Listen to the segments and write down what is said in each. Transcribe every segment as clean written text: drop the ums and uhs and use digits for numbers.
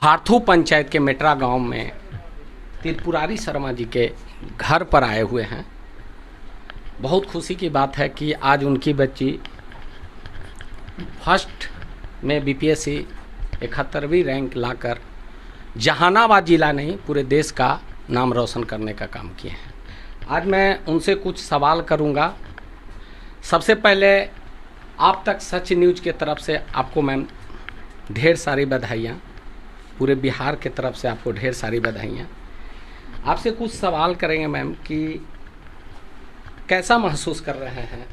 हार्थू पंचायत के मेटरा गांव में त्रिपुरारी शर्मा जी के घर पर आए हुए हैं। बहुत खुशी की बात है कि आज उनकी बच्ची फर्स्ट में बीपीएससी 71वीं रैंक लाकर जहानाबाद जिला नहीं पूरे देश का नाम रोशन करने का काम किए हैं। आज मैं उनसे कुछ सवाल करूंगा। सबसे पहले आप तक सच न्यूज़ के तरफ से आपको मैम ढेर सारी बधाइयाँ, पूरे बिहार के तरफ से आपको ढेर सारी बधाइयाँ। आपसे कुछ सवाल करेंगे मैम कि कैसा महसूस कर रहे हैं?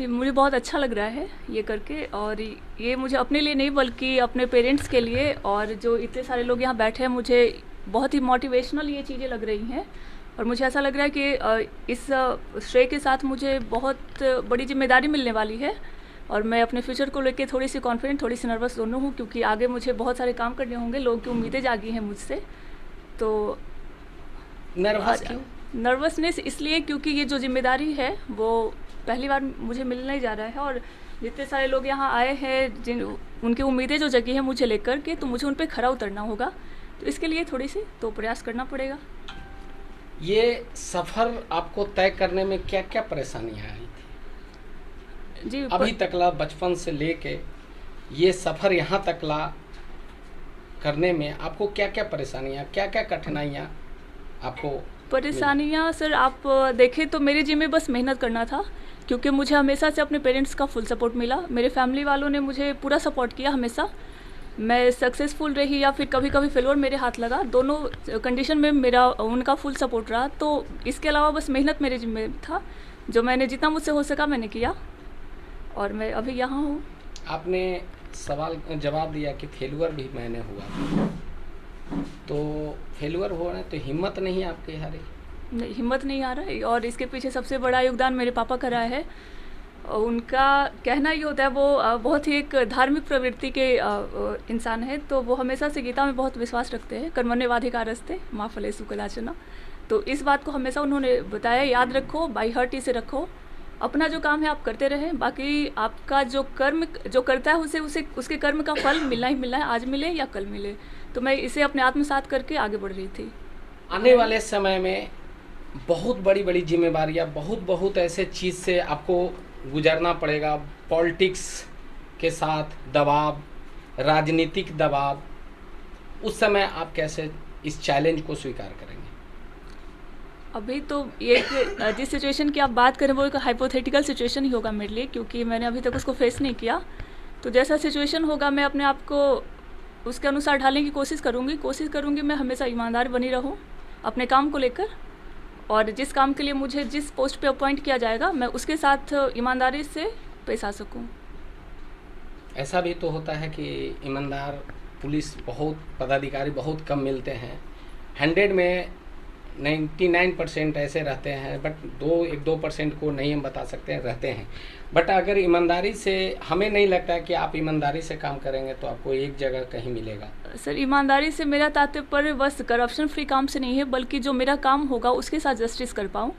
ये मुझे बहुत अच्छा लग रहा है ये करके, और ये मुझे अपने लिए नहीं बल्कि अपने पेरेंट्स के लिए, और जो इतने सारे लोग यहाँ बैठे हैं, मुझे बहुत ही मोटिवेशनल ये चीज़ें लग रही हैं। और मुझे ऐसा लग रहा है कि इस श्रेय के साथ मुझे बहुत बड़ी जिम्मेदारी मिलने वाली है, और मैं अपने फ्यूचर को लेकर थोड़ी सी कॉन्फिडेंट, थोड़ी सी नर्वस दोनों हूँ, क्योंकि आगे मुझे बहुत सारे काम करने होंगे। लोगों की उम्मीदें जागी हैं मुझसे। तो नर्वस क्यों? नर्वसनेस इसलिए क्योंकि ये जो जिम्मेदारी है वो पहली बार मुझे मिलने जा रहा है, और जितने सारे लोग यहाँ आए हैं, जिन उनकी उम्मीदें जो जगी हैं मुझे लेकर के, तो मुझे उन पर खरा उतरना होगा। तो इसके लिए थोड़ी सी तो प्रयास करना पड़ेगा। ये सफ़र आपको तय करने में क्या क्या परेशानियाँ आई थी जी, अभी तकला, बचपन से लेके ये सफ़र यहाँ तकला करने में आपको क्या क्या परेशानियाँ, क्या क्या कठिनाइयाँ आपको? परेशानियाँ सर, आप देखें तो मेरे जी में बस मेहनत करना था, क्योंकि मुझे हमेशा से अपने पेरेंट्स का फुल सपोर्ट मिला। मेरे फैमिली वालों ने मुझे पूरा सपोर्ट किया हमेशा। मैं सक्सेसफुल रही या फिर कभी कभी फेलियर मेरे हाथ लगा, दोनों कंडीशन में मेरा उनका फुल सपोर्ट रहा। तो इसके अलावा बस मेहनत मेरे जिम्मे था, जो मैंने जितना मुझसे हो सका मैंने किया, और मैं अभी यहाँ हूँ। आपने सवाल जवाब दिया कि फेलुअर भी मैंने हुआ, तो फेलुअर हो रहे तो हिम्मत नहीं आपकी हारी? नहीं, हिम्मत नहीं आ रहा है, और इसके पीछे सबसे बड़ा योगदान मेरे पापा का रहा है। उनका कहना ये होता है, वो बहुत ही एक धार्मिक प्रवृत्ति के इंसान है, तो वो हमेशा से गीता में बहुत विश्वास रखते हैं, कर्मण्येवाधिकारस्ते मा फलेषु कदाचन। तो इस बात को हमेशा उन्होंने बताया, याद रखो, बाई हार्ट इसे रखो, अपना जो काम है आप करते रहें, बाकी आपका जो कर्म जो करता है उसे उसके कर्म का फल मिलना ही मिलना है, आज मिले या कल मिले। तो मैं इसे अपने आत्मसात करके आगे बढ़ रही थी। आने वाले समय में बहुत बड़ी बड़ी जिम्मेदारियाँ, बहुत ऐसे चीज़ से आपको गुजरना पड़ेगा। पॉलिटिक्स के साथ दबाव, राजनीतिक दबाव, उस समय आप कैसे इस चैलेंज को स्वीकार करेंगे? अभी तो ये जिस सिचुएशन की आप बात करें वो एक हाइपोथेटिकल सिचुएशन ही होगा मेरे लिए, क्योंकि मैंने अभी तक उसको फेस नहीं किया। तो जैसा सिचुएशन होगा मैं अपने आप को उसके अनुसार ढालने की कोशिश करूँगी। मैं हमेशा ईमानदार बनी रहूँ अपने काम को लेकर, और जिस काम के लिए मुझे जिस पोस्ट पे अपॉइंट किया जाएगा मैं उसके साथ ईमानदारी से पेश आ सकूँ। ऐसा भी तो होता है कि ईमानदार पुलिस पदाधिकारी बहुत कम मिलते हैं। 100 में 99% ऐसे रहते हैं, बट 1-2% को नहीं हम बता सकते हैं, रहते हैं। बट अगर ईमानदारी से, हमें नहीं लगता है कि आप ईमानदारी से काम करेंगे तो आपको एक जगह कहीं मिलेगा। सर, ईमानदारी से मेरा तात्पर्य बस करप्शन फ्री काम से नहीं है, बल्कि जो मेरा काम होगा उसके साथ जस्टिस कर पाऊँ।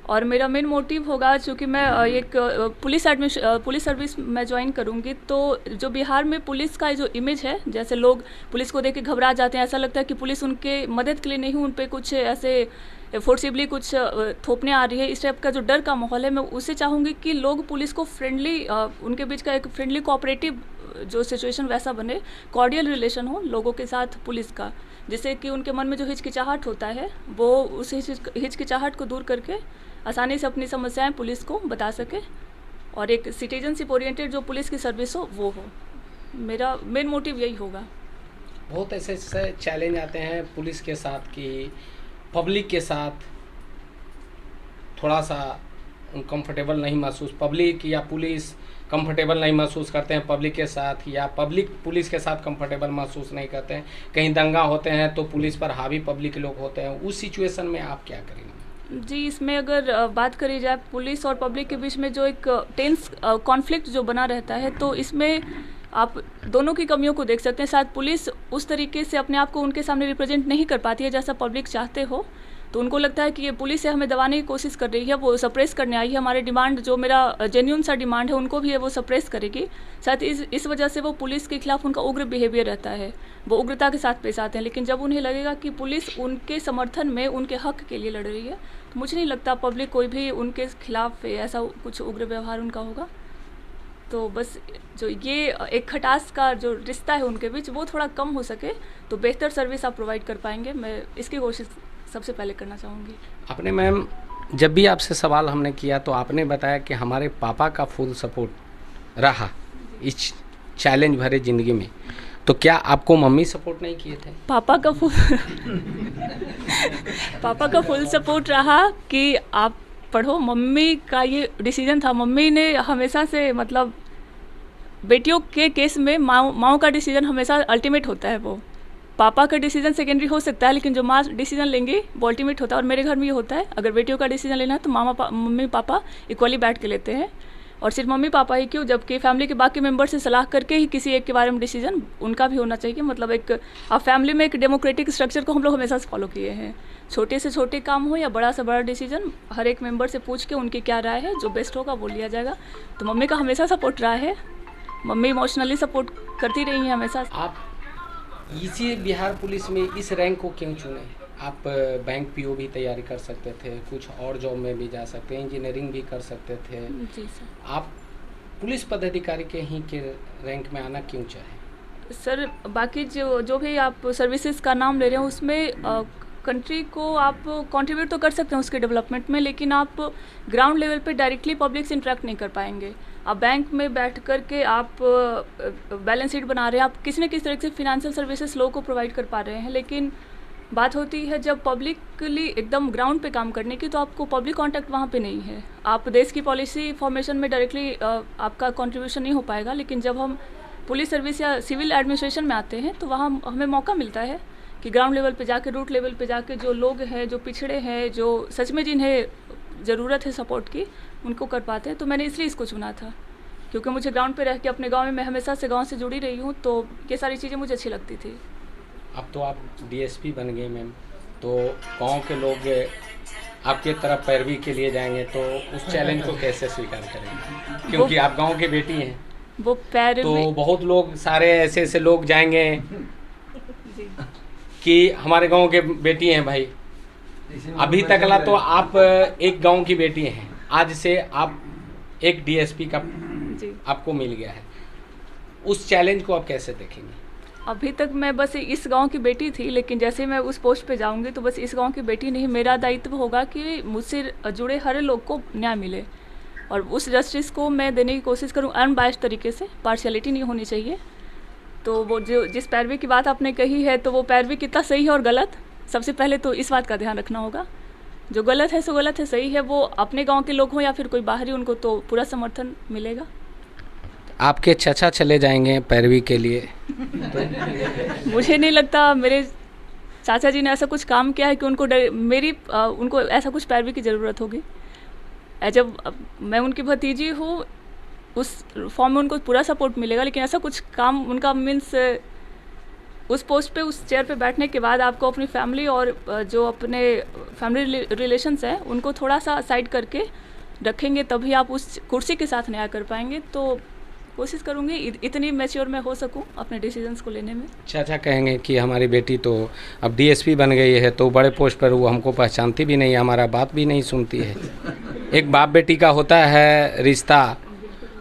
और मेरा मेन मोटिव होगा, चूँकि मैं एक पुलिस सर्विस में ज्वाइन करूँगी, तो जो बिहार में पुलिस का जो इमेज है, जैसे लोग पुलिस को देख के घबरा जाते हैं, ऐसा लगता है कि पुलिस उनके मदद के लिए नहीं, उन पर कुछ ऐसे फोर्सिबली कुछ थोपने आ रही है, इस टाइप का जो डर का माहौल है, मैं उसे चाहूँगी कि लोग पुलिस को फ्रेंडली, उनके बीच का एक फ्रेंडली कोऑपरेटिव जो सिचुएशन वैसा बने, कॉर्डियल रिलेशन हो लोगों के साथ पुलिस का, जिससे कि उनके मन में जो हिचकिचाहट होता है वो उस हिचकिचाहट को दूर करके आसानी से अपनी समस्याएं पुलिस को बता सके, और एक सिटीजनशिप ओरिएंटेड जो पुलिस की सर्विस हो वो हो। मेरा मेन मोटिव यही होगा। बहुत ऐसे चैलेंज आते हैं पुलिस के साथ कि पब्लिक के साथ थोड़ा सा कंफर्टेबल नहीं महसूस, पब्लिक या पुलिस कंफर्टेबल नहीं महसूस करते हैं पब्लिक के साथ, या पब्लिक पुलिस के साथ कंफर्टेबल महसूस नहीं करते हैं। कहीं दंगा होते हैं तो पुलिस पर हावी पब्लिक लोग होते हैं, उस सिचुएशन में आप क्या करेंगे? जी, इसमें अगर बात करी जाए पुलिस और पब्लिक के बीच में जो एक टेंस कॉन्फ्लिक्ट जो बना रहता है, तो इसमें आप दोनों की कमियों को देख सकते हैं। शायद पुलिस उस तरीके से अपने आप को उनके सामने रिप्रेजेंट नहीं कर पाती है जैसा पब्लिक चाहते हो, तो उनको लगता है कि ये पुलिस है, हमें दबाने की कोशिश कर रही है, वो सप्रेस करने आई है हमारे डिमांड, जो मेरा जेन्यून सा डिमांड है उनको भी है वो सप्रेस करेगी। शायद इस वजह से वो पुलिस के खिलाफ उनका उग्र बिहेवियर रहता है, वो उग्रता के साथ पेश आते हैं। लेकिन जब उन्हें लगेगा कि पुलिस उनके समर्थन में उनके हक के लिए लड़ रही है, तो मुझे नहीं लगता पब्लिक कोई भी उनके खिलाफ ऐसा कुछ उग्र व्यवहार उनका होगा। तो बस जो ये एक खटास का जो रिश्ता है उनके बीच, वो थोड़ा कम हो सके तो बेहतर सर्विस आप प्रोवाइड कर पाएंगे। मैं इसकी कोशिश सबसे पहले करना चाहूँगी। आपने मैम जब भी आपसे सवाल हमने किया तो आपने बताया कि हमारे पापा का फुल सपोर्ट रहा इस चैलेंज भरे ज़िंदगी में, तो क्या आपको मम्मी सपोर्ट नहीं किए थे? पापा का फुल सपोर्ट रहा कि आप पढ़ो। मम्मी का ये डिसीजन था, मम्मी ने हमेशा से मतलब बेटियों के केस में माँओं का डिसीजन हमेशा अल्टीमेट होता है। वो पापा का डिसीजन सेकेंडरी हो सकता है, लेकिन जो माँ डिसीजन लेंगे वो अल्टीमेट होता है। और मेरे घर में ये होता है, अगर बेटियों का डिसीजन लेना है तो मम्मी पापा इक्वली बैठ के लेते हैं। और सिर्फ मम्मी पापा ही क्यों, जबकि फैमिली के बाकी मेंबर से सलाह करके ही किसी एक के बारे में डिसीजन उनका भी होना चाहिए। मतलब एक फैमिली में एक डेमोक्रेटिक स्ट्रक्चर को हम लोग हमेशा से फॉलो किए हैं। छोटे से छोटे काम हो या बड़ा से बड़ा डिसीजन, हर एक मेंबर से पूछ के उनकी क्या राय है, जो बेस्ट होगा वो लिया जाएगा। तो मम्मी का हमेशा सपोर्ट रहा है, मम्मी इमोशनली सपोर्ट करती रही हैं हमेशा। आप इसी बिहार पुलिस में इस रैंक को क्यों चुने? आप बैंक पीओ भी तैयारी कर सकते थे, कुछ और जॉब में भी जा सकते हैं, इंजीनियरिंग भी कर सकते थे। जी सर। आप पुलिस पदाधिकारी के ही के रैंक में आना क्यों चाहे? सर बाकी जो भी आप सर्विसेज का नाम ले रहे हैं उसमें कंट्री को आप कंट्रीब्यूट तो कर सकते हैं उसके डेवलपमेंट में, लेकिन आप ग्राउंड लेवल पे डायरेक्टली पब्लिक से इंटरेक्ट नहीं कर पाएंगे। आप बैंक में बैठ कर के आप बैलेंस शीट बना रहे हैं, आप किसी न किसी तरह से फिनेंशियल सर्विसेज लोगों को प्रोवाइड कर पा रहे हैं, लेकिन बात होती है जब पब्लिकली एकदम ग्राउंड पे काम करने की, तो आपको पब्लिक कांटेक्ट वहाँ पे नहीं है। आप देश की पॉलिसी फॉर्मेशन में डायरेक्टली आपका कंट्रीब्यूशन नहीं हो पाएगा। लेकिन जब हम पुलिस सर्विस या सिविल एडमिनिस्ट्रेशन में आते हैं तो वहाँ हमें मौका मिलता है कि ग्राउंड लेवल पे जाके, रूट लेवल पे जाके जो लोग हैं, जो पिछड़े हैं, जो सच में जिन्हें ज़रूरत है सपोर्ट की, उनको कर पाते हैं। तो मैंने इसलिए इसको चुना था, क्योंकि मुझे ग्राउंड पे रह के अपने गाँव में, मैं हमेशा से गाँव से जुड़ी रही हूँ, तो ये सारी चीज़ें मुझे अच्छी लगती थी। अब तो आप डीएसपी बन गए मैम, तो गांव के लोग आपके तरफ पैरवी के लिए जाएंगे, तो उस चैलेंज को कैसे स्वीकार करेंगे? क्योंकि आप गांव के बेटी हैं, वो पैरवी तो बहुत लोग, सारे ऐसे ऐसे लोग जाएंगे कि हमारे गांव के बेटी हैं भाई। अभी तकला तो आप एक गांव की बेटी हैं, आज से आप एक डीएसपी का आपको मिल गया है, उस चैलेंज को आप कैसे देखेंगे? अभी तक मैं बस इस गांव की बेटी थी, लेकिन जैसे मैं उस पोस्ट पे जाऊंगी तो बस इस गांव की बेटी नहीं, मेरा दायित्व होगा कि मुझसे जुड़े हर लोग को न्याय मिले, और उस जस्टिस को मैं देने की कोशिश करूं अनबायस्ड तरीके से। पार्शियलिटी नहीं होनी चाहिए। तो वो जो जिस पैरवी की बात आपने कही है, तो वो पैरवी कितना सही है और गलत, सबसे पहले तो इस बात का ध्यान रखना होगा। जो गलत है सो गलत है, सही है वो अपने गाँव के लोग हों या फिर कोई बाहरी, उनको तो पूरा समर्थन मिलेगा। आपके चचा चले जाएंगे पैरवी के लिए? मुझे नहीं लगता मेरे चाचा जी ने ऐसा कुछ काम किया है कि उनको ऐसा कुछ पैरवी की ज़रूरत होगी। जब मैं उनकी भतीजी हूँ, उस फॉर्म में उनको पूरा सपोर्ट मिलेगा, लेकिन ऐसा कुछ काम उनका मीन्स उस पोस्ट पे, उस चेयर पे बैठने के बाद आपको अपनी फैमिली और जो अपने फैमिली रिलेशंस हैं उनको थोड़ा सा साइड करके रखेंगे, तभी आप उस कुर्सी के साथ न्याय कर पाएंगे। तो कोशिश करूँगी इतनी मैच्योर मैं हो सकूँ अपने डिसीजंस को लेने में। चाचा कहेंगे कि हमारी बेटी तो अब डीएसपी बन गई है, तो बड़े पोस्ट पर, वो हमको पहचानती भी नहीं है, हमारा बात भी नहीं सुनती है। एक बाप बेटी का होता है रिश्ता,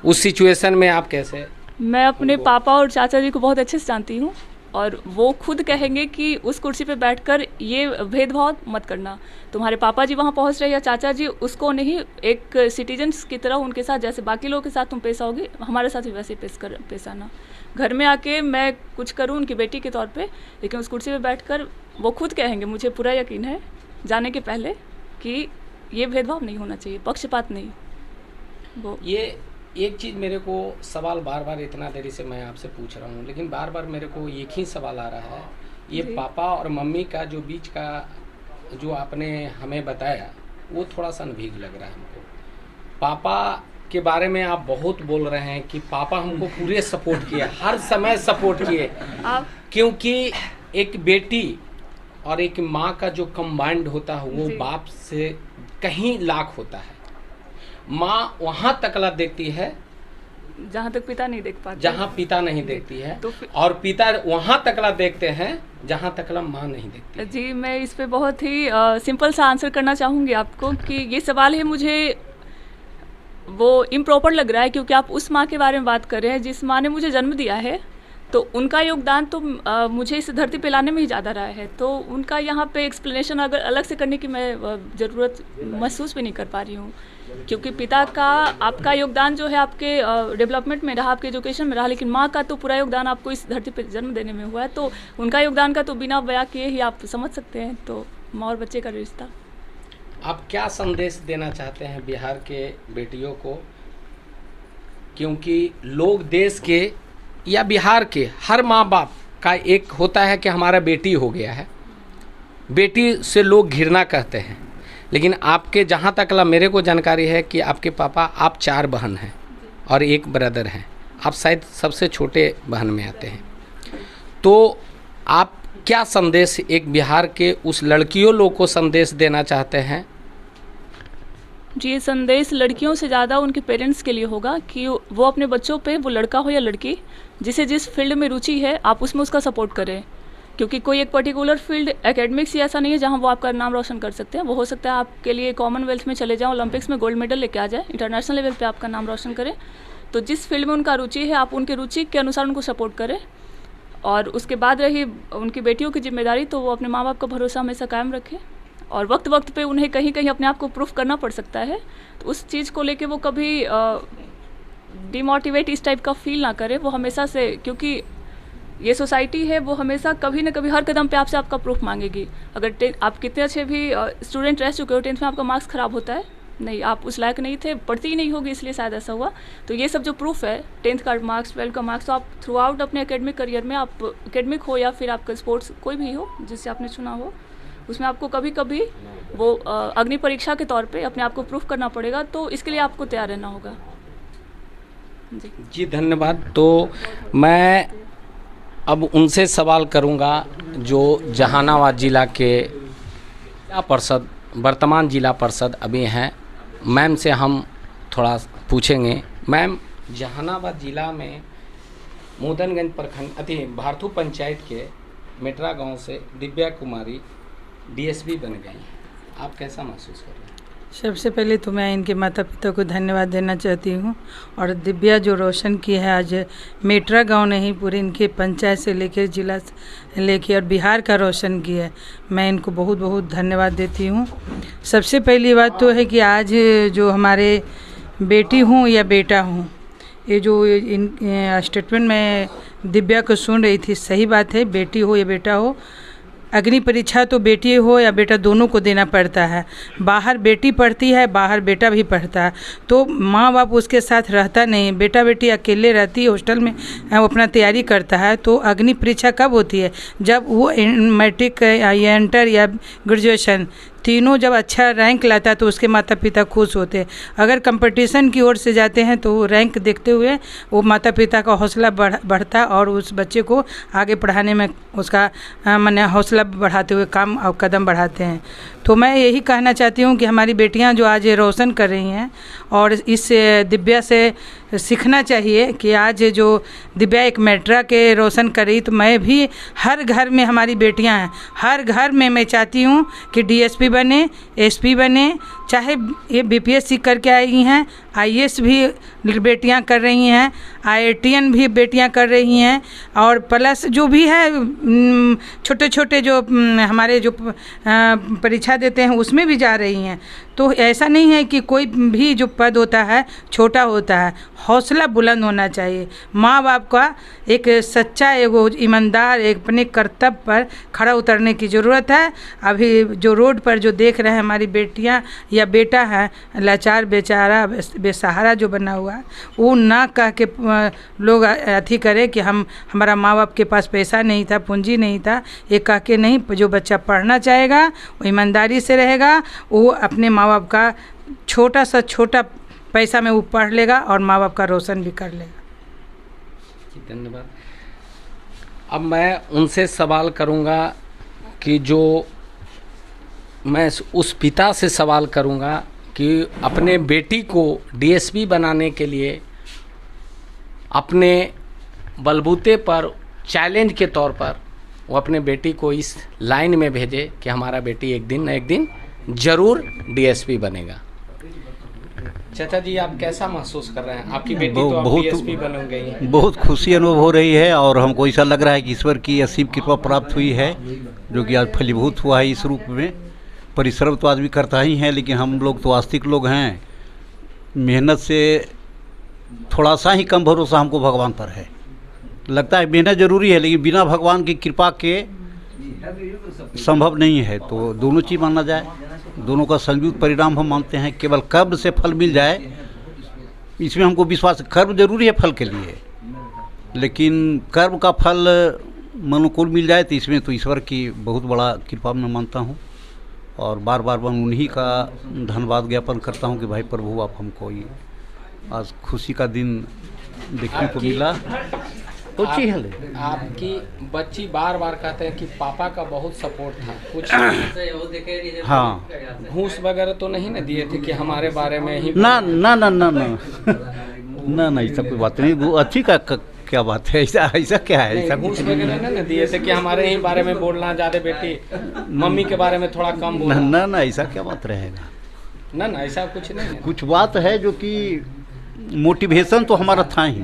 उस सिचुएशन में आप कैसे? मैं अपने पापा और चाचा जी को बहुत अच्छे से जानती हूँ, और वो खुद कहेंगे कि उस कुर्सी पे बैठकर ये भेदभाव मत करना। तुम्हारे पापा जी वहाँ पहुँच रहे या चाचा जी, उसको नहीं, एक सिटीजन्स की तरह उनके साथ जैसे बाकी लोगों के साथ तुम पेश आओगे, हमारे साथ भी वैसे पेश आना। घर में आके मैं कुछ करूँ उनकी बेटी के तौर पे, लेकिन उस कुर्सी पे बैठकर वो खुद कहेंगे, मुझे पूरा यकीन है जाने के पहले, कि ये भेदभाव नहीं होना चाहिए, पक्षपात नहीं। वो ये एक चीज़ मेरे को सवाल बार बार, इतना देरी से मैं आपसे पूछ रहा हूँ, लेकिन बार बार मेरे को एक ही सवाल आ रहा है, ये पापा और मम्मी का जो बीच का जो आपने हमें बताया, वो थोड़ा सा अनभीग लग रहा है हमको। पापा के बारे में आप बहुत बोल रहे हैं कि पापा हमको पूरे सपोर्ट किए, हर समय सपोर्ट किए, क्योंकि एक बेटी और एक माँ का जो कंबाइंड होता है वो जी। बाप से कहीं लाख होता है। माँ वहाँ तकला देखती है जहाँ तक पिता नहीं देख पाते। जहाँ पिता नहीं देखती है, तो फिर- और पिता वहाँ तकला देखते हैं जहाँ तकला माँ नहीं देखती है। जी, मैं इस पे बहुत ही सिंपल सा आंसर करना चाहूँगी आपको कि ये सवाल है मुझे वो इम्प्रॉपर लग रहा है, क्योंकि आप उस माँ के बारे में बात कर रहे हैं जिस माँ ने मुझे जन्म दिया है। तो उनका योगदान तो मुझे इस धरती पे लाने में ही ज़्यादा रहा है। तो उनका यहाँ पे एक्सप्लेनेशन अगर अलग से करने की मैं ज़रूरत महसूस भी नहीं कर पा रही हूँ, क्योंकि पिता का आपका योगदान जो है आपके डेवलपमेंट में रहा, आपके एजुकेशन में रहा, लेकिन माँ का तो पूरा योगदान आपको इस धरती पे जन्म देने में हुआ है। तो उनका योगदान का तो बिना बयां किए ही आप समझ सकते हैं। तो माँ और बच्चे का रिश्ता। आप क्या संदेश देना चाहते हैं बिहार के बेटियों को, क्योंकि लोग देश के या बिहार के हर माँ बाप का एक होता है कि हमारा बेटी हो गया है, बेटी से लोग घृणा कहते हैं, लेकिन आपके जहाँ तक मेरे को जानकारी है कि आपके पापा, आप 4 बहन हैं और 1 ब्रदर हैं, आप शायद सबसे छोटे बहन में आते हैं। तो आप क्या संदेश एक बिहार के उस लड़कियों लोग को संदेश देना चाहते हैं? जी, ये संदेश लड़कियों से ज़्यादा उनके पेरेंट्स के लिए होगा कि वो अपने बच्चों पे, वो लड़का हो या लड़की, जिसे जिस फील्ड में रुचि है आप उसमें उसका सपोर्ट करें। क्योंकि कोई एक पर्टिकुलर फील्ड एकेडमिक्स ही ऐसा नहीं है जहाँ वो आपका नाम रोशन कर सकते हैं। वो हो सकता है आपके लिए कॉमनवेल्थ में चले जाएँ, ओलंपिक्स में गोल्ड मेडल लेके आ जाए, इंटरनेशनल लेवल पे आपका नाम रोशन करें। तो जिस फील्ड में उनका रुचि है आप उनकी रुचि के अनुसार उनको सपोर्ट करें। और उसके बाद रही उनकी बेटियों की जिम्मेदारी, तो वो अपने माँ बाप का भरोसा हमेशा कायम रखें। और वक्त वक्त पे उन्हें कहीं कहीं अपने आप को प्रूफ करना पड़ सकता है, तो उस चीज़ को लेके वो कभी डिमोटिवेट इस टाइप का फील ना करे। वो हमेशा से, क्योंकि ये सोसाइटी है, वो हमेशा कभी ना कभी हर कदम पे आपसे आपका प्रूफ मांगेगी। अगर आप कितने अच्छे भी स्टूडेंट रह चुके हो, 10th में आपका मार्क्स ख़राब होता है, नहीं आप उस लायक नहीं थे, पढ़ती ही नहीं होगी इसलिए शायद ऐसा हुआ। तो ये सब जो प्रूफ है, 10th का मार्क्स, 12th का मार्क्स, तो आप थ्रू आउट अपने एकेडमिक करियर में, आप एकेडमिक हो या फिर आपका स्पोर्ट्स कोई भी हो जिससे आपने चुना हो, उसमें आपको कभी कभी वो अग्नि परीक्षा के तौर पे अपने आप को प्रूफ करना पड़ेगा। तो इसके लिए आपको तैयार रहना होगा। जी धन्यवाद। तो मैं अब उनसे सवाल करूंगा जो जहानाबाद जिला के जिला परिषद, वर्तमान जिला परिषद अभी हैं, मैम से हम थोड़ा पूछेंगे। मैम, जहानाबाद जिला में मोदनगंज प्रखंड भारथू पंचायत के मेटरा गांव से दिव्या कुमारी डीएसपी बन गई हैं, आप कैसा महसूस कर रहे हैं? सबसे पहले तो मैं इनके माता पिता को धन्यवाद देना चाहती हूँ। और दिव्या जो रोशन की है आज मेटरा गांव नहीं, पूरे इनके पंचायत से लेकर जिला से लेकर और बिहार का रोशन किया है, मैं इनको बहुत बहुत धन्यवाद देती हूँ। सबसे पहली बात तो है कि आज जो हमारे बेटी हूँ या बेटा हूँ, ये जो इन स्टेटमेंट में दिव्या को सुन रही थी, सही बात है, बेटी हो या बेटा हो, अग्नि परीक्षा तो बेटी हो या बेटा दोनों को देना पड़ता है। बाहर बेटी पढ़ती है, बाहर बेटा भी पढ़ता है, तो माँ बाप उसके साथ रहता नहीं, बेटा बेटी अकेले रहती है हॉस्टल में, वो अपना तैयारी करता है। तो अग्नि परीक्षा कब होती है? जब वो मैट्रिक या इंटर या ग्रेजुएशन तीनों जब अच्छा रैंक लाता है तो उसके माता पिता खुश होते हैं। अगर कंपटीशन की ओर से जाते हैं तो रैंक देखते हुए वो माता पिता का हौसला बढ़ता और उस बच्चे को आगे पढ़ाने में उसका माने हौसला बढ़ाते हुए काम और कदम बढ़ाते हैं। तो मैं यही कहना चाहती हूँ कि हमारी बेटियाँ जो आज रोशन कर रही हैं, और इस दिव्या से सीखना चाहिए कि आज जो दिव्या एक मेट्रा के रोशन कर रही, तो मैं भी हर घर में हमारी बेटियां हैं, हर घर में मैं चाहती हूं कि डीएसपी बने, एसपी बने, चाहे ये बीपीएससी करके आई हैं, आईएएस भी बेटियां कर रही हैं, आईआईटीएन भी बेटियां कर रही हैं, और प्लस जो भी है छोटे छोटे जो हमारे जो परीक्षा देते हैं उसमें भी जा रही हैं। तो ऐसा नहीं है कि कोई भी जो पद होता है छोटा होता है, हौसला बुलंद होना चाहिए। माँ बाप का एक सच्चा, एगो ईमानदार, एक अपने कर्तव्य पर खड़ा उतरने की ज़रूरत है। अभी जो रोड पर जो देख रहे हैं हमारी बेटियां या बेटा है, लाचार बेचारा बेसहारा जो बना हुआ है, वो ना कह के लोग अथी करें कि हमारा माँ बाप के पास पैसा नहीं था, पूंजी नहीं था, ये कह के नहीं। जो बच्चा पढ़ना चाहेगा वो ईमानदारी से रहेगा, वो अपने माँ बाप का छोटा सा छोटा पैसा में वो पढ़ लेगा और माँ बाप का रोशन भी कर लेगा। धन्यवाद। अब मैं उनसे सवाल करूंगा कि जो मैं उस पिता से सवाल करूंगा कि अपने बेटी को डीएसपी बनाने के लिए अपने बलबूते पर चैलेंज के तौर पर वो अपने बेटी को इस लाइन में भेजे कि हमारा बेटी एक दिन न एक दिन ज़रूर डीएसपी बनेगा। चाचा जी, आप कैसा महसूस कर रहे हैं? आपकी बेटी तो अब डीएसपी बन गई। बहुत खुशी अनुभव हो रही है और हमको ऐसा लग रहा है कि ईश्वर की असीम कृपा प्राप्त हुई है, जो कि आज फलीभूत हुआ है इस रूप में। परिश्रम तो आदमी करता ही है, लेकिन हम लोग तो आस्तिक लोग हैं। मेहनत से थोड़ा सा ही कम भरोसा हमको भगवान पर है। लगता है मेहनत ज़रूरी है, लेकिन बिना भगवान की कृपा के संभव नहीं है। तो दोनों चीज़ माना जाए, दोनों का संयुक्त परिणाम हम मानते हैं। केवल कर्म से फल मिल जाए, इसमें हमको विश्वास। कर्म जरूरी है फल के लिए, लेकिन कर्म का फल अनुकूल मिल जाए तो इसमें तो ईश्वर की बहुत बड़ा कृपा मैं मानता हूँ। और बार बार मैं उन्हीं का धन्यवाद ज्ञापन करता हूँ कि भाई प्रभु, आप हमको ये आज खुशी का दिन देखने को मिला। तो आपकी बच्ची बार बार कहते हैं कि पापा का बहुत सपोर्ट था, कुछ हाँ, घूस वगैरह तो नहीं ना दिए थे कि हमारे बारे में ही? ना ना ना ना ना ना ना, ऐसा कोई बात नहीं। वो अच्छी का क्या बात है? ऐसा क्या है? ऐसा घूस वगैरह ना दिए थे कि हमारे ही बारे में बोलना ज़्यादा, बेटी मम्मी के बारे में थोड़ा कम बोलना? ना ना, ऐसा क्या बात रहेगा? ना ना, ऐसा कुछ नहीं है। कुछ बात है जो कि मोटिवेशन तो हमारा था ही,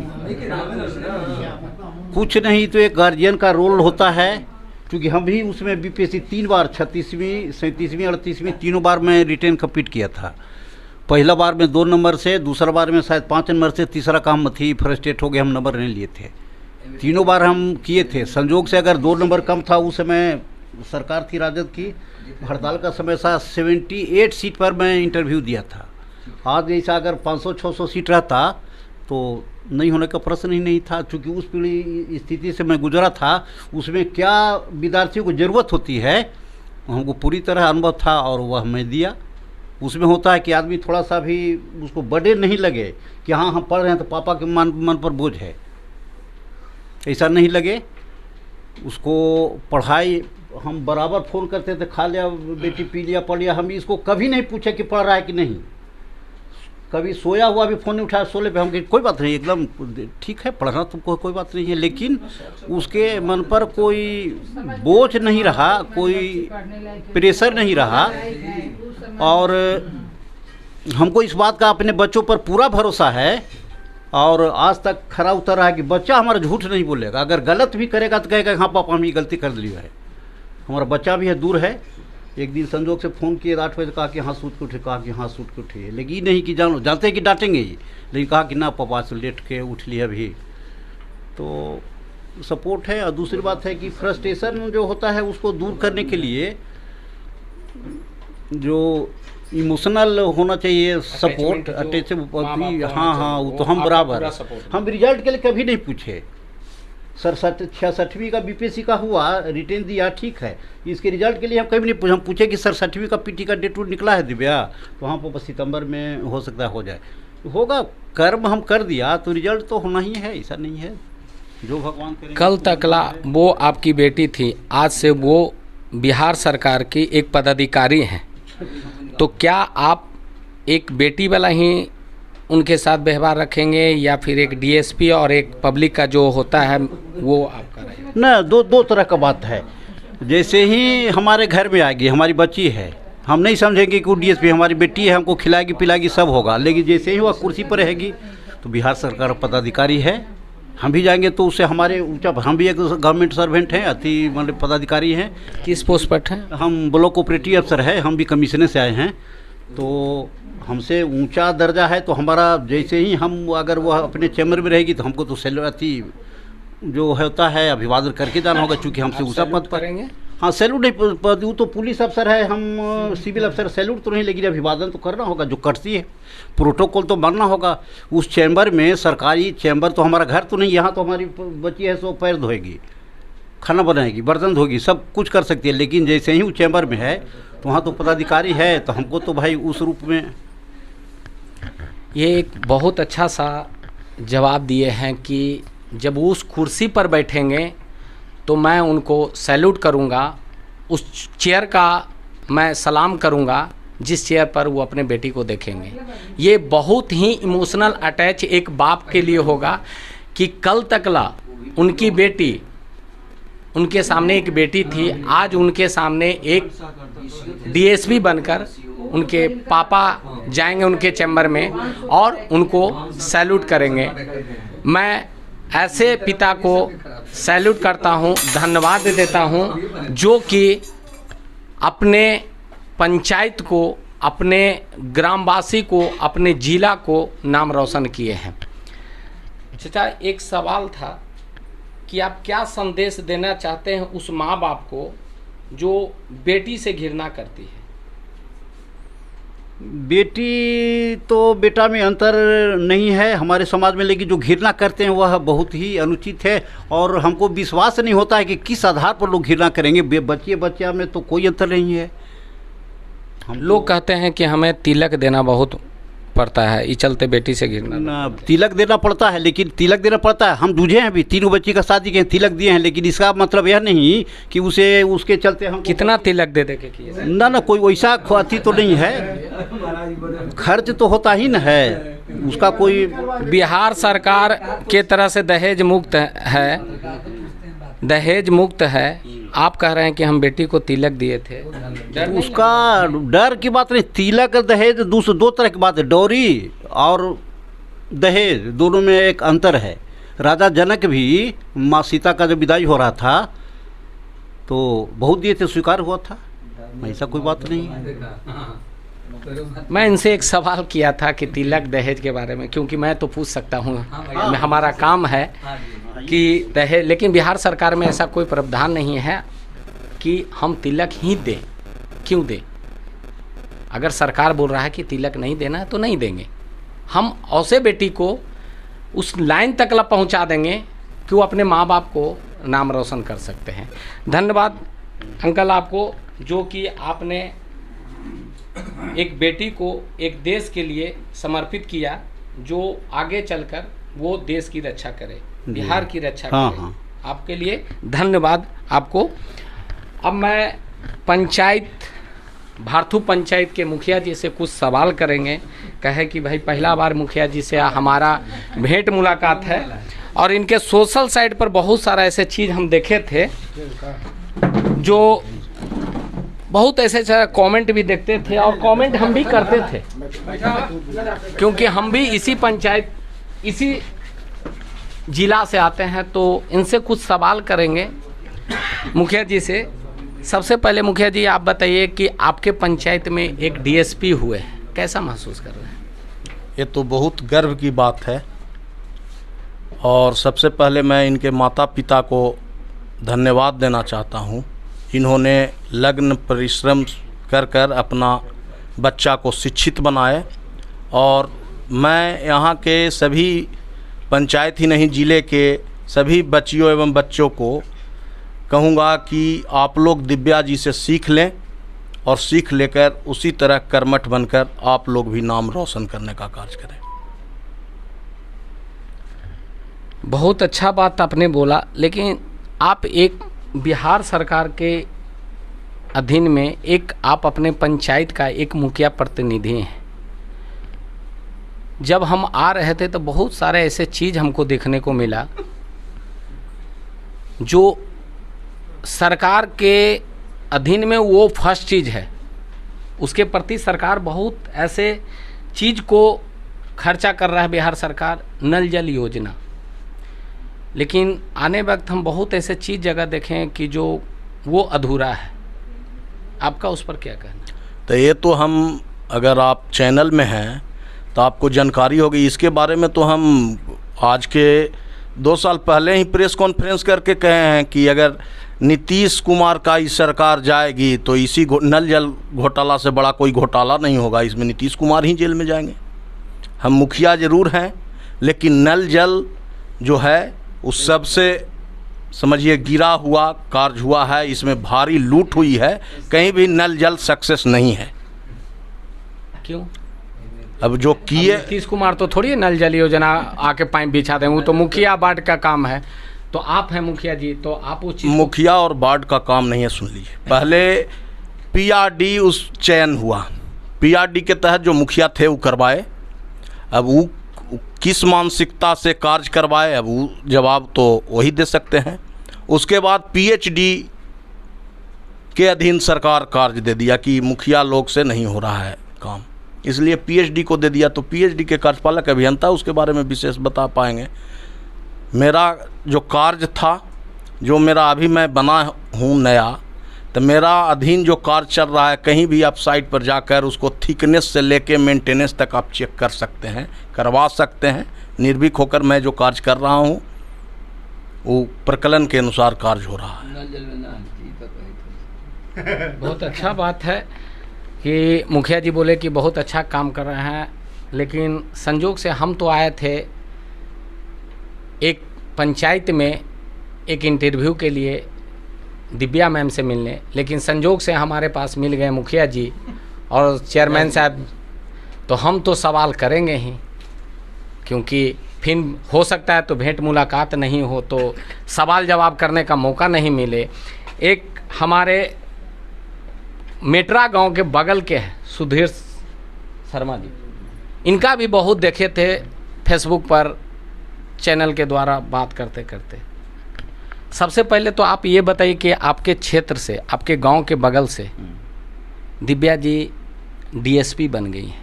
कुछ नहीं तो एक गार्जियन का रोल होता है। क्योंकि हम भी उसमें बीपीएससी 3 बार 36वीं 37वीं 38वीं तीनों बार में रिटेन कंप्लीट किया था। पहला बार में 2 नंबर से, दूसरा बार में शायद 5 नंबर से, तीसरा काम थी फर्स्टेट हो गया, हम नंबर नहीं लिए थे। तीनों बार हम किए थे। संजोग से अगर 2 नंबर कम था, उस समय सरकार थी राजद की, हड़ताल का समय था, 78 सीट पर मैं इंटरव्यू दिया था। आज जैसा अगर 500-600 सीट रहता तो नहीं होने का प्रश्न ही नहीं था। क्योंकि उस पीढ़ी स्थिति से मैं गुजरा था, उसमें क्या विद्यार्थियों को ज़रूरत होती है हमको पूरी तरह अनुभव था, और वह मैं दिया। उसमें होता है कि आदमी थोड़ा सा भी उसको बर्डन नहीं लगे कि हाँ हम पढ़ रहे हैं तो पापा के मन पर बोझ है, ऐसा नहीं लगे। उसको पढ़ाई हम बराबर फ़ोन करते थे, खा लिया बेटी, पी लिया, पढ़ लिया। हम इसको कभी नहीं पूछे कि पढ़ रहा है कि नहीं। कभी सोया हुआ भी फ़ोन नहीं उठाया, सोले पे हम कहे कोई बात नहीं, एकदम ठीक है, पढ़ना तुमको कोई बात नहीं है। लेकिन उसके मन पर कोई बोझ नहीं रहा, कोई प्रेशर नहीं रहा। और हमको इस बात का अपने बच्चों पर पूरा भरोसा है, और आज तक खरा उतर रहा है कि बच्चा हमारा झूठ नहीं बोलेगा। अगर गलत भी करेगा तो कहेगा हाँ पापा हम ये गलती कर ली है। हमारा बच्चा भी है, दूर है। एक दिन संजोग से फ़ोन किए 8 बजे, कहा कि हाँ सूट के उठे, कहा कि हाँ सूट के उठे। लेकिन ये नहीं कि जानते हैं कि डांटेंगे ही, लेकिन कहा कि ना पापा से लेट के उठ लिया अभी। तो सपोर्ट है। और दूसरी बात है कि फ्रस्ट्रेशन जो होता है उसको दूर करने के लिए जो इमोशनल होना चाहिए सपोर्ट, अटैचमेंट। हाँ हाँ, वो तो हम बराबर। हम रिजल्ट के लिए कभी नहीं पूछे। 66वीं का बीपीएससी का हुआ, रिटेन दिया, ठीक है। इसके रिजल्ट के लिए हम कभी नहीं पूछे। हम पूछे कि 67वीं का पीटी का डेट निकला है दिव्या, तो वहाँ पर सितंबर में हो सकता है हो जाए। होगा, कर्म हम कर दिया तो रिजल्ट तो होना ही है, ऐसा नहीं है। जो भगवान करेंगे। कल तकला वो आपकी बेटी थी, आज से वो बिहार सरकार की एक पदाधिकारी हैं। तो क्या आप एक बेटी वाला ही उनके साथ व्यवहार रखेंगे, या फिर एक डीएसपी और एक पब्लिक का जो होता है वो आपका रहेगा? ना, दो तरह का बात है। जैसे ही हमारे घर में आएगी, हमारी बच्ची है, हम नहीं समझेंगे कि वो डीएसपी हमारी बेटी है, हमको खिलाएगी पिलाएगी सब होगा। लेकिन जैसे ही वह कुर्सी पर रहेगी तो बिहार सरकार पदाधिकारी है, हम भी जाएंगे तो उससे हमारे ऊंचा, हम भी एक गवर्नमेंट सर्वेंट हैं, अति मतलब पदाधिकारी हैं। किस पोस्ट पर हैं? हम ब्लॉक ऑपरेटिव अफसर है, हम भी कमीशनर से आए हैं। तो हमसे ऊंचा दर्जा है। तो हमारा जैसे ही हम, अगर वह अपने चैम्बर में रहेगी तो हमको तो अति जो होता है अभिवादन करके जाना होगा, चूँकि हमसे ऊंचा पद पर। हाँ, सैल्यूट नहीं, वो तो पुलिस अफसर है, हम सिविल अफसर, सैल्यूट तो नहीं, लेकिन अभिवादन तो करना होगा। जो करती है प्रोटोकॉल तो मानना होगा। उस चैम्बर में, सरकारी चैम्बर तो हमारा घर तो नहीं, यहाँ तो हमारी बच्ची है सो पैर धोएगी, खाना बनाएगी, बर्तन धोएगी, सब कुछ कर सकती है। लेकिन जैसे ही वो चैम्बर में है तो वहाँ तो पदाधिकारी है, तो हमको तो भाई उस रूप में। ये एक बहुत अच्छा सा जवाब दिए हैं कि जब उस कुर्सी पर बैठेंगे तो मैं उनको सैल्यूट करूंगा, उस चेयर का मैं सलाम करूंगा जिस चेयर पर वो अपने बेटी को देखेंगे। ये बहुत ही इमोशनल अटैच एक बाप के लिए होगा कि कल तकला उनकी बेटी, उनके सामने एक बेटी थी, आज उनके सामने एक डीएसपी बनकर उनके पापा जाएंगे उनके चैम्बर में और उनको सैल्यूट करेंगे। मैं ऐसे पिता को सैल्यूट करता हूं, धन्यवाद देता हूं, जो कि अपने पंचायत को, अपने ग्रामवासी को, अपने जिला को नाम रोशन किए हैं। चाचा, एक सवाल था कि आप क्या संदेश देना चाहते हैं उस माँ बाप को जो बेटी से घृणा करती है? बेटी तो बेटा में अंतर नहीं है हमारे समाज में, लेकिन जो घृणा करते हैं वह बहुत ही अनुचित है और हमको विश्वास नहीं होता है कि किस आधार पर लोग घृणा करेंगे। बच्चा में तो कोई अंतर नहीं है। हम लोग कहते हैं कि हमें तिलक देना बहुत पड़ता है, इस चलते बेटी से घृणा। तिलक देना पड़ता है, लेकिन तिलक देना पड़ता है, हम जूझे हैं अभी, 3 बच्ची का शादी के तिलक दिए हैं, लेकिन इसका मतलब यह नहीं कि उसे उसके चलते हम कितना तिलक दे दे के किए ना कोई वैसा अति तो नहीं है, खर्च तो होता ही न है उसका कोई। बिहार सरकार के तरह से दहेज मुक्त है, दहेज मुक्त है। आप कह रहे हैं कि हम बेटी को तिलक दिए थे, उसका डर की बात नहीं। तिलक दहेज दो तरह की बात है, डौरी और दहेज दोनों में एक अंतर है। राजा जनक भी माँ सीता का जब विदाई हो रहा था तो बहुत दिए थे, स्वीकार हुआ था, ऐसा कोई बात नहीं है। मैं इनसे एक सवाल किया था कि तिलक दहेज के बारे में, क्योंकि मैं तो पूछ सकता हूँ, हमारा काम है कि दहेज, लेकिन बिहार सरकार में ऐसा कोई प्रावधान नहीं है कि हम तिलक ही दें। क्यों दें? अगर सरकार बोल रहा है कि तिलक नहीं देना है तो नहीं देंगे। हम ऐसे बेटी को उस लाइन तक ला पहुँचा देंगे कि वो अपने माँ बाप को नाम रोशन कर सकते हैं। धन्यवाद अंकल आपको, जो कि आपने एक बेटी को एक देश के लिए समर्पित किया, जो आगे चलकर वो देश की रक्षा करे, बिहार की रक्षा करे। हाँ। आपके लिए धन्यवाद आपको। अब मैं पंचायत, भारथू पंचायत के मुखिया जी से कुछ सवाल करेंगे। कहे कि भाई पहला बार मुखिया जी से हमारा भेंट मुलाकात है और इनके सोशल साइट पर बहुत सारा ऐसे चीज़ हम देखे थे, जो बहुत ऐसे कमेंट भी देखते थे और कमेंट हम भी करते थे, क्योंकि हम भी इसी पंचायत, इसी जिला से आते हैं। तो इनसे कुछ सवाल करेंगे मुखिया जी से। सबसे पहले मुखिया जी आप बताइए कि आपके पंचायत में एक डीएसपी हुए हैं, कैसा महसूस कर रहे हैं? ये तो बहुत गर्व की बात है और सबसे पहले मैं इनके माता पिता को धन्यवाद देना चाहता हूँ। इन्होंने लग्न परिश्रम कर कर अपना बच्चा को शिक्षित बनाए और मैं यहाँ के सभी पंचायत ही नहीं जिले के सभी बच्चियों एवं बच्चों को कहूँगा कि आप लोग दिव्या जी से सीख लें और सीख लेकर उसी तरह कर्मठ बनकर आप लोग भी नाम रोशन करने का कार्य करें। बहुत अच्छा बात आपने बोला, लेकिन आप एक बिहार सरकार के अधीन में एक आप अपने पंचायत का एक मुखिया प्रतिनिधि हैं। जब हम आ रहे थे तो बहुत सारे ऐसे चीज़ हमको देखने को मिला जो सरकार के अधीन में वो फर्स्ट चीज़ है, उसके प्रति सरकार बहुत ऐसे चीज़ को खर्चा कर रहा है बिहार सरकार, नल जल योजना। लेकिन आने वक्त हम बहुत ऐसे चीज़ जगह देखें कि जो वो अधूरा है। आपका उस पर क्या कहना? तो ये तो हम, अगर आप चैनल में हैं तो आपको जानकारी होगी इसके बारे में। तो हम आज के 2 साल पहले ही प्रेस कॉन्फ्रेंस करके कहे हैं कि अगर नीतीश कुमार का इस सरकार जाएगी तो इसी नल जल घोटाला से बड़ा कोई घोटाला नहीं होगा, इसमें नीतीश कुमार ही जेल में जाएंगे। हम मुखिया ज़रूर हैं, लेकिन नल जल जो है उस सब से समझिए गिरा हुआ कार्य हुआ है, इसमें भारी लूट हुई है, कहीं भी नल जल सक्सेस नहीं है। क्यों? अब जो किए नीतीश कुमार तो थोड़ी नल जल योजना आके पाइप बिछा दें, वो तो मुखिया वार्ड का काम है। तो आप हैं मुखिया जी, तो आप उस चीज़ मुखिया और वार्ड का काम नहीं है, सुन लीजिए। पहले पीआरडी उस चयन हुआ, पीआरडी के तहत जो मुखिया थे वो करवाए। अब वो किस मानसिकता से कार्य करवाए, अब वो जवाब तो वही दे सकते हैं। उसके बाद पीएचडी के अधीन सरकार कार्य दे दिया कि मुखिया लोग से नहीं हो रहा है काम, इसलिए पीएचडी को दे दिया। तो पीएचडी के कार्यपालक अभियंता उसके बारे में विशेष बता पाएंगे। मेरा जो कार्य था, जो मेरा अभी मैं बना हूँ नया, तो मेरा अधीन जो कार्य चल रहा है, कहीं भी आप साइट पर जाकर उसको थिकनेस से लेके मेंटेनेंस तक आप चेक कर सकते हैं, करवा सकते हैं। निर्भीक होकर मैं जो कार्य कर रहा हूँ वो प्रकलन के अनुसार कार्य हो रहा है। बहुत अच्छा बात है कि मुखिया जी बोले कि बहुत अच्छा काम कर रहे हैं, लेकिन संजोग से हम तो आए थे एक पंचायत में एक इंटरव्यू के लिए दिव्या मैम से मिलने, लेकिन संजोग से हमारे पास मिल गए मुखिया जी और चेयरमैन साहब, तो हम तो सवाल करेंगे ही, क्योंकि फिर हो सकता है तो भेंट मुलाकात नहीं हो, तो सवाल जवाब करने का मौका नहीं मिले। एक हमारे मेटरा गांव के बगल के हैं सुधीर शर्मा जी, इनका भी बहुत देखे थे फेसबुक पर चैनल के द्वारा बात करते करते। सबसे पहले तो आप ये बताइए कि आपके क्षेत्र से, आपके गांव के बगल से दिव्या जी डीएसपी बन गई हैं,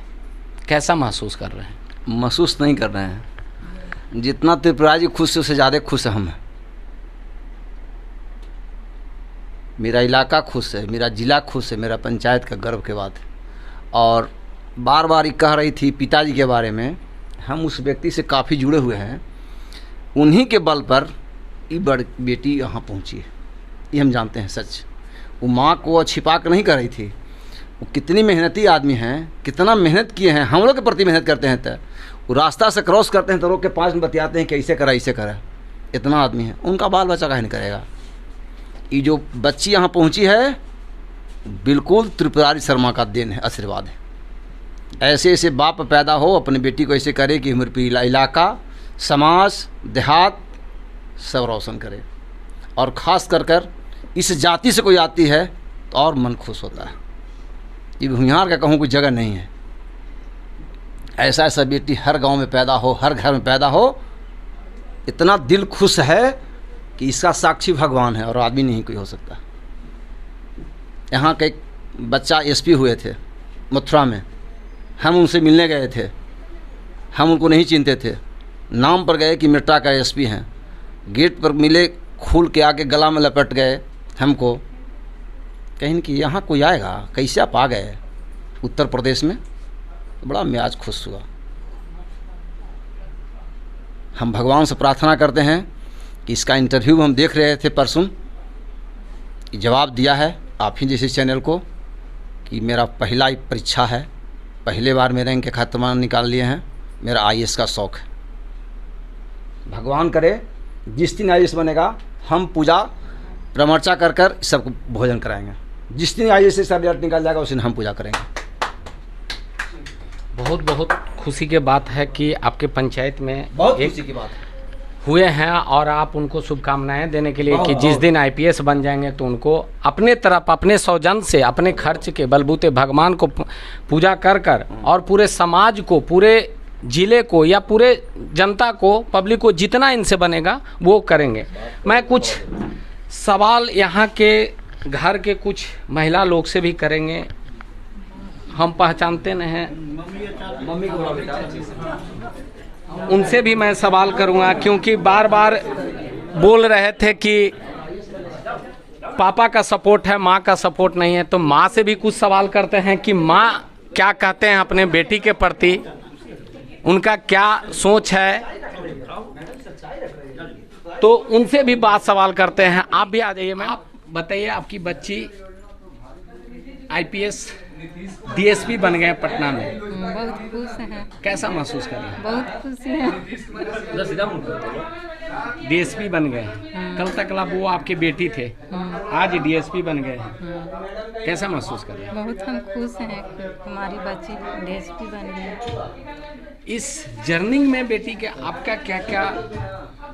कैसा महसूस कर रहे हैं? महसूस नहीं कर रहे हैं, जितना त्रिपुरा जी खुश है उससे ज़्यादा खुश हम हैं। मेरा इलाका खुश है, मेरा ज़िला खुश है, मेरा पंचायत का गर्व के बात है। और बार बार ये कह रही थी पिताजी के बारे में, हम उस व्यक्ति से काफ़ी जुड़े हुए हैं, उन्हीं के बल पर ये बड़ बेटी यहाँ पहुँची है, ये हम जानते हैं सच। वो माँ को छिपा कर नहीं कर रही थी, वो कितनी मेहनती आदमी हैं, कितना मेहनत किए हैं, हम लोग के प्रति मेहनत करते हैं। तो वो रास्ता से क्रॉस करते हैं तो रोक के 5 मिनट बतियाते हैं कि ऐसे करा ऐसे करा, इतना आदमी है, उनका बाल बच्चा काहे नहीं करेगा। ये जो बच्ची यहाँ पहुँची है बिल्कुल त्रिपुरारी शर्मा का देन है, आशीर्वाद है। ऐसे ऐसे बाप पैदा हो, अपनी बेटी को ऐसे करे कि हमारे इलाका, समाज, देहात सब रोशन करे। और ख़ास कर इस जाति से कोई आती है तो और मन खुश होता है। ये भूमिहार का कहूँ कोई जगह नहीं है। ऐसा ऐसा बेटी हर गांव में पैदा हो, हर घर में पैदा हो, इतना दिल खुश है कि इसका साक्षी भगवान है और आदमी नहीं कोई हो सकता। यहाँ का एक बच्चा एसपी हुए थे मथुरा में, हम उनसे मिलने गए थे, हम उनको नहीं चिनते थे, नाम पर गए कि मेट्रा का एसपी हैं। गेट पर मिले, खूल के आके गला में लपेट गए हमको, कहीं कि यहाँ कोई आएगा, कैसे आप आ गए उत्तर प्रदेश में। बड़ा मियाज खुश हुआ। हम भगवान से प्रार्थना करते हैं कि इसका इंटरव्यू हम देख रहे थे परसों, जवाब दिया है आप ही जैसे चैनल को कि मेरा पहला परीक्षा है, पहले बार में रैंक के खात्मा निकाल लिए हैं, मेरा आईएएस का शौक़ है। भगवान करे जिस दिन आईएएस बनेगा हम पूजा प्रमर्चा कर कर सबको भोजन कराएंगे। जिस दिन आईएएस से रिजल्ट निकाल जाएगा उस दिन हम पूजा करेंगे। बहुत बहुत खुशी की बात है कि आपके पंचायत में बहुत खुशी की बात है हुए हैं, और आप उनको शुभकामनाएं देने के लिए कि जिस दिन आईपीएस बन जाएंगे तो उनको अपने तरफ, अपने सौजन से, अपने खर्च के बलबूते भगवान को पूजा कर कर और पूरे समाज को, पूरे जिले को या पूरे जनता को, पब्लिक को जितना इनसे बनेगा वो करेंगे। मैं कुछ सवाल यहाँ के घर के कुछ महिला लोग से भी करेंगे, हम पहचानते नहीं हैं, उनसे भी मैं सवाल करूँगा, क्योंकि बार बार बोल रहे थे कि पापा का सपोर्ट है, माँ का सपोर्ट नहीं है। तो माँ से भी कुछ सवाल करते हैं कि माँ क्या कहते हैं अपने बेटी के प्रति, उनका क्या सोच है, तो उनसे भी बात सवाल करते हैं। आप भी आ जाइए। मैं आप बताइए, आपकी बच्ची आईपीएस डीएसपी बन गए पटना में, बहुत खुश हैं, कैसा महसूस कर रहे हैं? बहुत खुशी है। डीएसपी बन गए, कल तक वो आपके बेटी थे, आज डीएसपी बन गए, कैसा महसूस कर रहे हैं? बहुत हम खुश हैं कि हमारी बच्ची डीएसपी बन गई। इस जर्नी में बेटी के आपका क्या क्या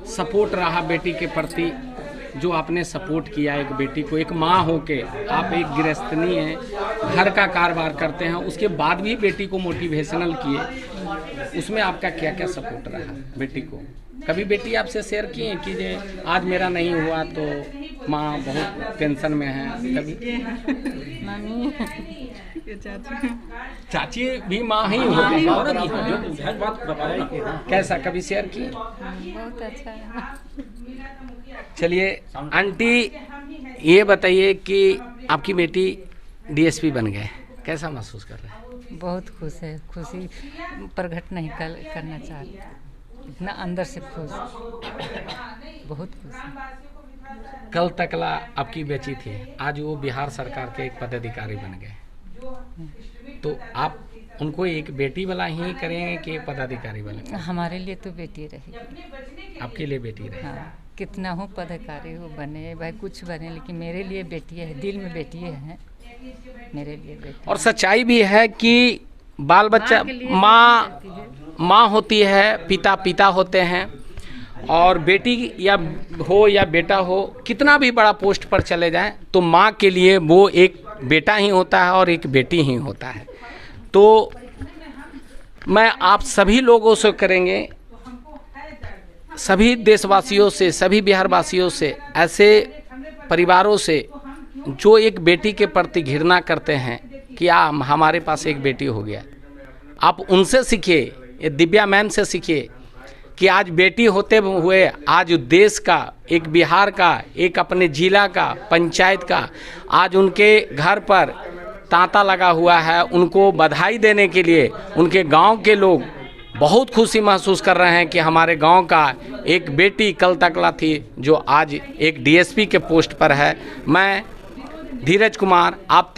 सपोर्ट रहा बेटी के प्रति, जो आपने सपोर्ट किया एक बेटी को, एक माँ होके आप एक गृहस्थनी हैं, घर का कारोबार करते हैं, उसके बाद भी बेटी को मोटिवेशनल किए, उसमें आपका क्या क्या सपोर्ट रहा बेटी को? कभी बेटी आपसे शेयर की है कि जे आज मेरा नहीं हुआ तो माँ बहुत टेंशन में है? कभी मम्मी चाची भी माँ ही होती है, कैसा कभी शेयर की? बहुत अच्छा है। चलिए आंटी, ये बताइए कि आपकी बेटी डीएसपी बन गए, कैसा महसूस कर रहे हैं? बहुत खुश है, खुशी प्रकट नहीं करना चाहती, इतना अंदर से खुश, बहुत खुश है। कल तकला आपकी बेची थी, आज वो बिहार सरकार के एक पदाधिकारी बन गए, तो आप उनको एक बेटी वाला ही करेंगे कि एक पदाधिकारी बने? हमारे लिए तो बेटी रहेगी। आपके लिए बेटी रहे? हाँ, कितना हो पदाधिकारी हो, बने भाई कुछ बने, लेकिन मेरे लिए बेटी है, दिल में बेटी है, मेरे लिए बेटी। और सच्चाई भी है कि बाल बच्चा माँ होती है, पिता पिता होते हैं, और बेटी या हो या बेटा हो, कितना भी बड़ा पोस्ट पर चले जाएं तो माँ के लिए वो एक बेटा ही होता है और एक बेटी ही होता है। तो मैं आप सभी लोगों से करेंगे, सभी देशवासियों से, सभी बिहारवासियों से, ऐसे परिवारों से जो एक बेटी के प्रति घृणा करते हैं कि हमारे पास एक बेटी हो गया, आप उनसे सीखिए, ये दिव्या मैम से सीखिए कि आज बेटी होते हुए आज देश का, एक बिहार का, एक अपने जिला का, पंचायत का, आज उनके घर पर तांता लगा हुआ है। उनको बधाई देने के लिए उनके गांव के लोग बहुत खुशी महसूस कर रहे हैं कि हमारे गांव का एक बेटी कल तकला थी जो आज एक डीएसपी के पोस्ट पर है। मैं धीरज कुमार आप तक